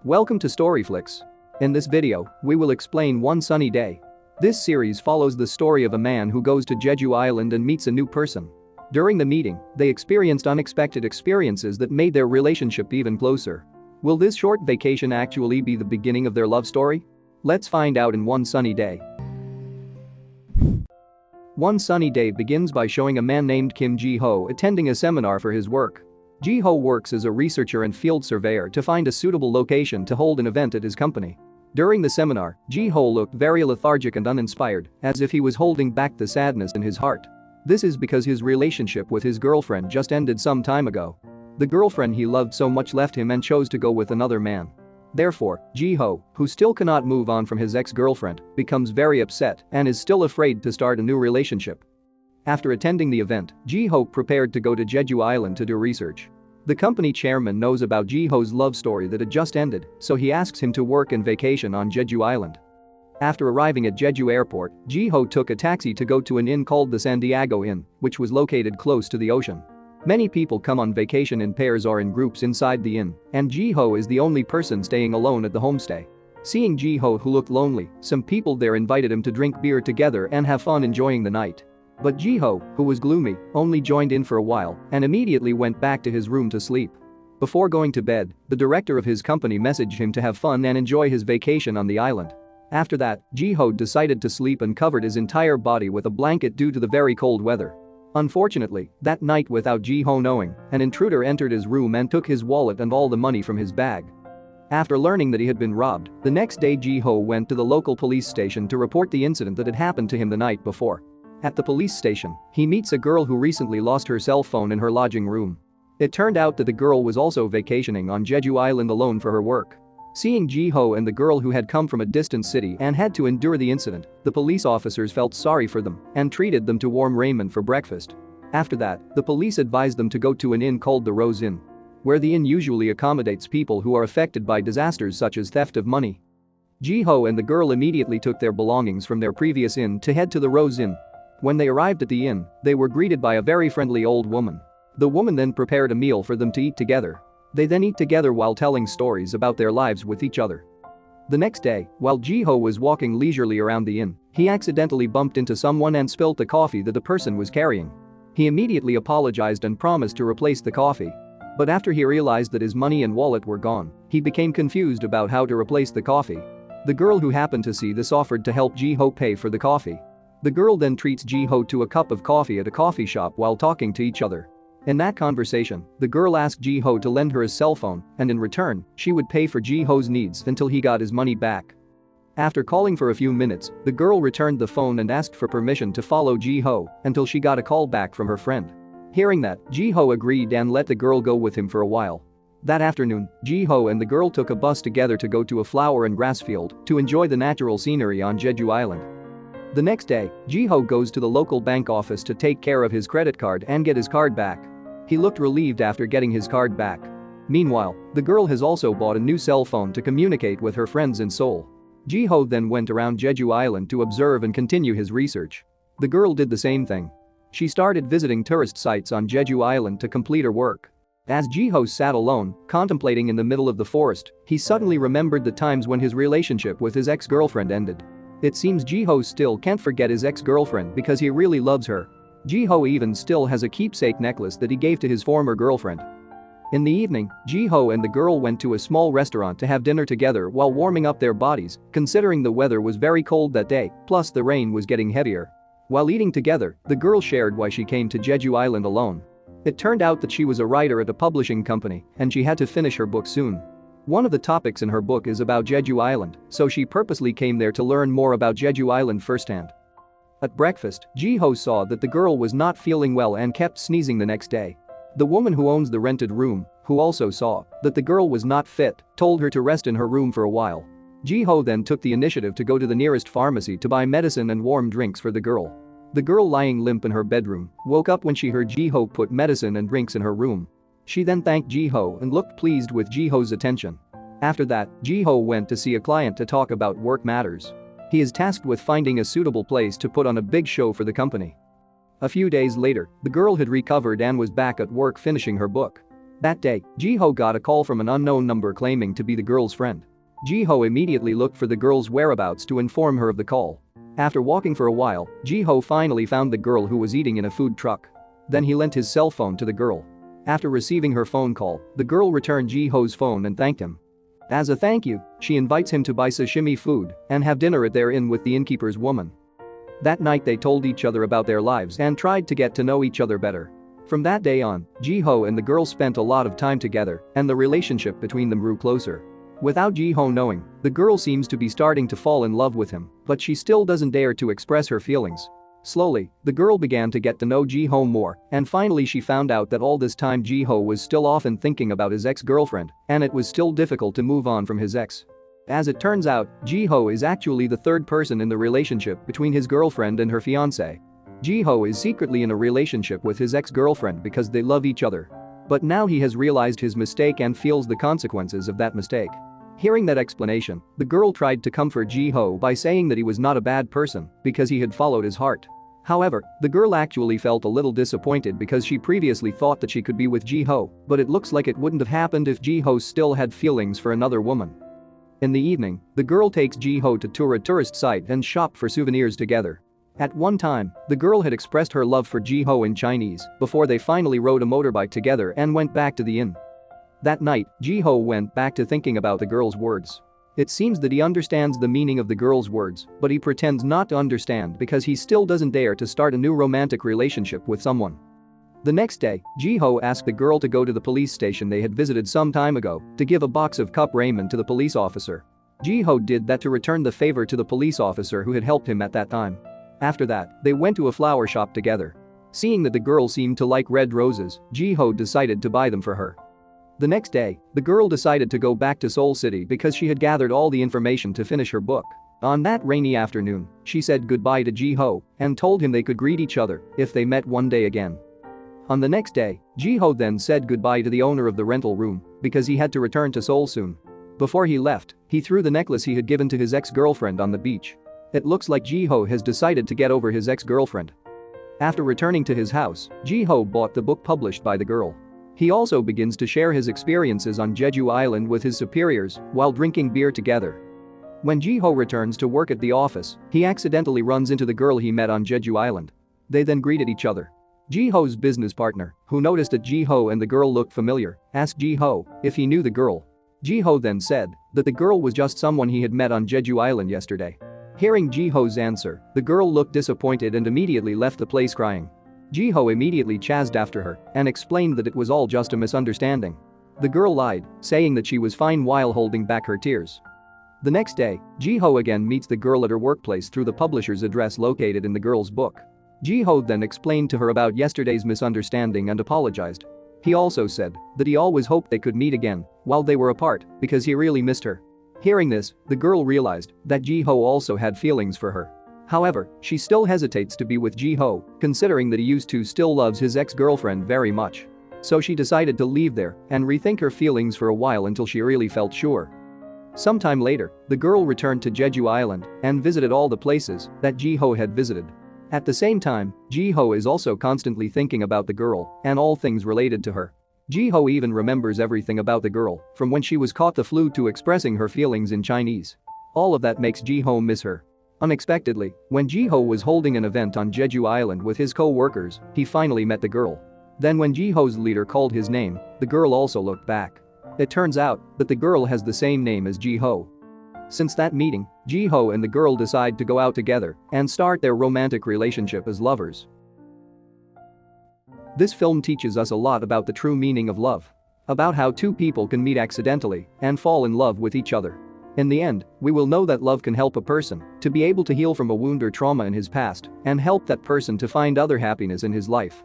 Welcome to Storyflix. In this video, we will explain One Sunny Day. This series follows the story of a man who goes to Jeju Island and meets a new person. During the meeting, they experienced unexpected experiences that made their relationship even closer. Will this short vacation actually be the beginning of their love story? Let's find out in One Sunny Day. One sunny day begins by showing a man named Kim Ji-ho attending a seminar for his work. Ji-ho works as a researcher and field surveyor to find a suitable location to hold an event at his company. During the seminar, Ji-ho looked very lethargic and uninspired, as if he was holding back the sadness in his heart. This is because his relationship with his girlfriend just ended some time ago. The girlfriend he loved so much left him and chose to go with another man. Therefore, Ji-ho, who still cannot move on from his ex-girlfriend, becomes very upset and is still afraid to start a new relationship. After attending the event, Ji-ho prepared to go to Jeju Island to do research. The company chairman knows about Ji-ho's love story that had just ended, so he asks him to work and vacation on Jeju Island. After arriving at Jeju Airport, Ji-ho took a taxi to go to an inn called the San Diego Inn, which was located close to the ocean. Many people come on vacation in pairs or in groups inside the inn, and Ji-ho is the only person staying alone at the homestay. Seeing Ji-ho, who looked lonely, some people there invited him to drink beer together and have fun enjoying the night. But Ji-ho, who was gloomy, only joined in for a while and immediately went back to his room to sleep. Before going to bed, the director of his company messaged him to have fun and enjoy his vacation on the island. After that, Ji-ho decided to sleep and covered his entire body with a blanket due to the very cold weather. Unfortunately, that night, without Ji-ho knowing, an intruder entered his room and took his wallet and all the money from his bag. After learning that he had been robbed, the next day Ji-ho went to the local police station to report the incident that had happened to him the night before. At the police station, he meets a girl who recently lost her cell phone in her lodging room. It turned out that the girl was also vacationing on Jeju Island alone for her work. Seeing Ji-ho and the girl who had come from a distant city and had to endure the incident, the police officers felt sorry for them and treated them to warm ramen for breakfast. After that, the police advised them to go to an inn called the Rose Inn, where the inn usually accommodates people who are affected by disasters such as theft of money. Ji-ho and the girl immediately took their belongings from their previous inn to head to the Rose Inn. When they arrived at the inn, they were greeted by a very friendly old woman. The woman then prepared a meal for them to eat together. They then eat together while telling stories about their lives with each other. The next day, while Ji-ho was walking leisurely around the inn, he accidentally bumped into someone and spilt the coffee that the person was carrying. He immediately apologized and promised to replace the coffee. But after he realized that his money and wallet were gone, he became confused about how to replace the coffee. The girl who happened to see this offered to help Ji-ho pay for the coffee. The girl then treats Ji-ho to a cup of coffee at a coffee shop while talking to each other. In that conversation, the girl asked Ji-ho to lend her his cell phone, and in return, she would pay for Ji-ho's needs until he got his money back. After calling for a few minutes, the girl returned the phone and asked for permission to follow Ji-ho until she got a call back from her friend. Hearing that, Ji-ho agreed and let the girl go with him for a while. That afternoon, Ji-ho and the girl took a bus together to go to a flower and grass field to enjoy the natural scenery on Jeju Island. The next day, Ji-ho goes to the local bank office to take care of his credit card and get his card back. He looked relieved after getting his card back. Meanwhile, the girl has also bought a new cell phone to communicate with her friends in Seoul. Ji-ho then went around Jeju Island to observe and continue his research. The girl did the same thing. She started visiting tourist sites on Jeju Island to complete her work. As Ji-ho sat alone, contemplating in the middle of the forest, he suddenly remembered the times when his relationship with his ex-girlfriend ended. It seems Ji-ho still can't forget his ex-girlfriend because he really loves her. Ji-ho even still has a keepsake necklace that he gave to his former girlfriend. In the evening, Ji-ho and the girl went to a small restaurant to have dinner together while warming up their bodies, considering the weather was very cold that day, plus the rain was getting heavier. While eating together, the girl shared why she came to Jeju Island alone. It turned out that she was a writer at a publishing company and she had to finish her book soon. One of the topics in her book is about Jeju Island, so she purposely came there to learn more about Jeju Island firsthand. At breakfast, Ji-ho saw that the girl was not feeling well and kept sneezing the next day. The woman who owns the rented room, who also saw that the girl was not fit, told her to rest in her room for a while. Ji-ho then took the initiative to go to the nearest pharmacy to buy medicine and warm drinks for the girl. The girl, lying limp in her bedroom, woke up when she heard Ji-ho put medicine and drinks in her room. She then thanked Ji-ho and looked pleased with Ji-ho's attention. After that, Ji-ho went to see a client to talk about work matters. He is tasked with finding a suitable place to put on a big show for the company. A few days later, the girl had recovered and was back at work finishing her book. That day, Ji-ho got a call from an unknown number claiming to be the girl's friend. Ji-ho immediately looked for the girl's whereabouts to inform her of the call. After walking for a while, Ji-ho finally found the girl who was eating in a food truck. Then he lent his cell phone to the girl. After receiving her phone call, the girl returned Ji-ho's phone and thanked him. As a thank you, she invites him to buy sashimi food and have dinner at their inn with the innkeeper's woman. That night they told each other about their lives and tried to get to know each other better. From that day on, Ji-ho and the girl spent a lot of time together and the relationship between them grew closer. Without Ji-ho knowing, the girl seems to be starting to fall in love with him, but she still doesn't dare to express her feelings. Slowly, the girl began to get to know Ji-ho more, and finally she found out that all this time Ji-ho was still often thinking about his ex-girlfriend, and it was still difficult to move on from his ex. As it turns out, Ji-ho is actually the third person in the relationship between his girlfriend and her fiancé. Ji-ho is secretly in a relationship with his ex-girlfriend because they love each other. But now he has realized his mistake and feels the consequences of that mistake. Hearing that explanation, the girl tried to comfort Ji-ho by saying that he was not a bad person because he had followed his heart. However, the girl actually felt a little disappointed because she previously thought that she could be with Ji-ho, but it looks like it wouldn't have happened if Ji-ho still had feelings for another woman. In the evening, the girl takes Ji-ho to tour a tourist site and shop for souvenirs together. At one time, the girl had expressed her love for Ji-ho in Chinese before they finally rode a motorbike together and went back to the inn. That night, Ji-ho went back to thinking about the girl's words. It seems that he understands the meaning of the girl's words, but he pretends not to understand because he still doesn't dare to start a new romantic relationship with someone. The next day, Ji-ho asked the girl to go to the police station they had visited some time ago to give a box of cup ramen to the police officer. Ji-ho did that to return the favor to the police officer who had helped him at that time. After that, they went to a flower shop together. Seeing that the girl seemed to like red roses, Ji-ho decided to buy them for her. The next day, the girl decided to go back to Seoul City because she had gathered all the information to finish her book. On that rainy afternoon, she said goodbye to Ji-ho and told him they could greet each other if they met one day again. On the next day, Ji-ho then said goodbye to the owner of the rental room because he had to return to Seoul soon. Before he left, he threw the necklace he had given to his ex-girlfriend on the beach. It looks like Ji-ho has decided to get over his ex-girlfriend. After returning to his house, Ji-ho bought the book published by the girl. He also begins to share his experiences on Jeju Island with his superiors while drinking beer together. When Ji-ho returns to work at the office, he accidentally runs into the girl he met on Jeju Island. They then greeted each other. Ji-ho's business partner, who noticed that Ji-ho and the girl looked familiar, asked Ji-ho if he knew the girl. Ji-ho then said that the girl was just someone he had met on Jeju Island yesterday. Hearing Ji-ho's answer, the girl looked disappointed and immediately left the place crying. Ji-ho immediately chased after her and explained that it was all just a misunderstanding. The girl lied, saying that she was fine while holding back her tears. The next day, Ji-ho again meets the girl at her workplace through the publisher's address located in the girl's book. Ji-ho then explained to her about yesterday's misunderstanding and apologized. He also said that he always hoped they could meet again while they were apart because he really missed her. Hearing this, the girl realized that Ji-ho also had feelings for her. However, she still hesitates to be with Ji-ho, considering that he used to still loves his ex-girlfriend very much. So she decided to leave there and rethink her feelings for a while until she really felt sure. Sometime later, the girl returned to Jeju Island and visited all the places that Ji-ho had visited. At the same time, Ji-ho is also constantly thinking about the girl and all things related to her. Ji-ho even remembers everything about the girl, from when she was caught the flu to expressing her feelings in Chinese. All of that makes Ji-ho miss her. Unexpectedly, when Ji-ho was holding an event on Jeju Island with his co-workers, he finally met the girl. Then when Ji-ho's leader called his name, the girl also looked back. It turns out that the girl has the same name as Ji-ho. Since that meeting, Ji-ho and the girl decide to go out together and start their romantic relationship as lovers. This film teaches us a lot about the true meaning of love. About how two people can meet accidentally and fall in love with each other. In the end, we will know that love can help a person to be able to heal from a wound or trauma in his past and help that person to find other happiness in his life.